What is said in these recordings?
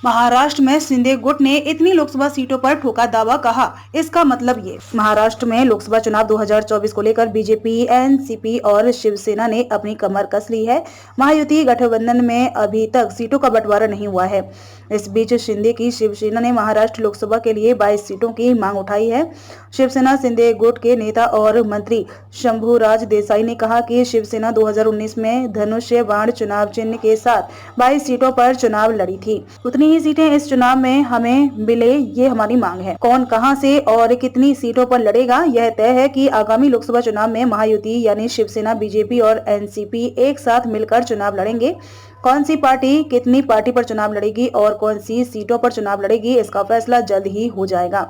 महाराष्ट्र में शिंदे गुट ने इतनी लोकसभा सीटों पर ठोका दावा, कहा इसका मतलब ये। महाराष्ट्र में लोकसभा चुनाव 2024 को लेकर बीजेपी, एनसीपी और शिवसेना ने अपनी कमर कस ली है। महायुति गठबंधन में अभी तक सीटों का बंटवारा नहीं हुआ है। इस बीच शिंदे की शिवसेना ने महाराष्ट्र लोकसभा के लिए 22 सीटों की मांग उठाई है। शिवसेना शिंदे गुट के नेता और मंत्री शंभूराज देसाई ने कहा कि शिवसेना 2019 में धनुष्य बाण चुनाव चिन्ह के साथ 22 सीटों पर चुनाव लड़ी थी। उतनी ही सीटें इस चुनाव में हमें मिले, ये हमारी मांग है। कौन कहां से और कितनी सीटों पर लड़ेगा, यह तय है कि आगामी लोकसभा चुनाव में महायुति यानी शिवसेना, बीजेपी और एनसीपी एक साथ मिलकर चुनाव लड़ेंगे। कौन सी पार्टी कितनी पार्टी पर चुनाव लड़ेगी और कौन सी सीटों पर चुनाव लड़ेगी, इसका फैसला जल्द ही हो जाएगा।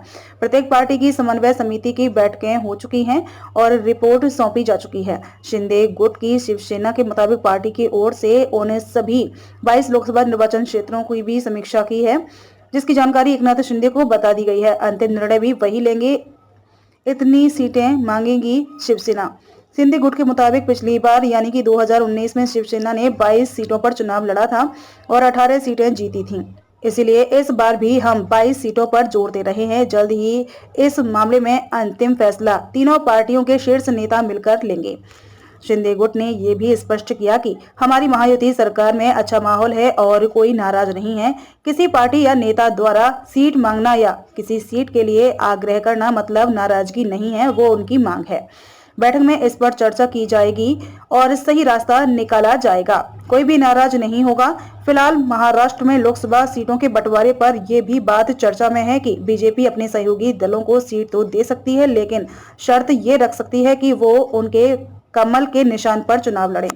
प्रत्येक पार्टी की समन्वय समिति की बैठकें हो चुकी हैं और रिपोर्ट सौंपी जा चुकी है। शिंदे गुट की शिवसेना के मुताबिक पार्टी की ओर से उन्हें सभी 22 लोकसभा निर्वाचन क्षेत्रों की भी समीक्षा की है, जिसकी जानकारी एकनाथ शिंदे को बता दी गई है। अंतिम निर्णय भी वही लेंगे। इतनी सीटें मांगेगी शिवसेना। शिंदे गुट के मुताबिक पिछली बार यानी कि 2019 में शिवसेना ने 22 सीटों पर चुनाव लड़ा था और 18 सीटें जीती थीं। इसलिए इस बार भी हम 22 सीटों पर जोर दे रहे हैं। जल्द ही इस मामले में अंतिम फैसला तीनों पार्टियों के शीर्ष नेता मिलकर लेंगे। शिंदे गुट ने ये भी स्पष्ट किया कि हमारी महायुति सरकार में अच्छा माहौल है और कोई नाराज नहीं है। किसी पार्टी या नेता द्वारा सीट मांगना या किसी सीट के लिए आग्रह करना मतलब नाराजगी नहीं है, वो उनकी मांग है। बैठक में इस पर चर्चा की जाएगी और सही रास्ता निकाला जाएगा। कोई भी नाराज नहीं होगा। फिलहाल महाराष्ट्र में लोकसभा सीटों के बंटवारे पर यह भी बात चर्चा में है कि बीजेपी अपने सहयोगी दलों को सीट तो दे सकती है, लेकिन शर्त ये रख सकती है कि वो उनके कमल के निशान पर चुनाव लड़ें।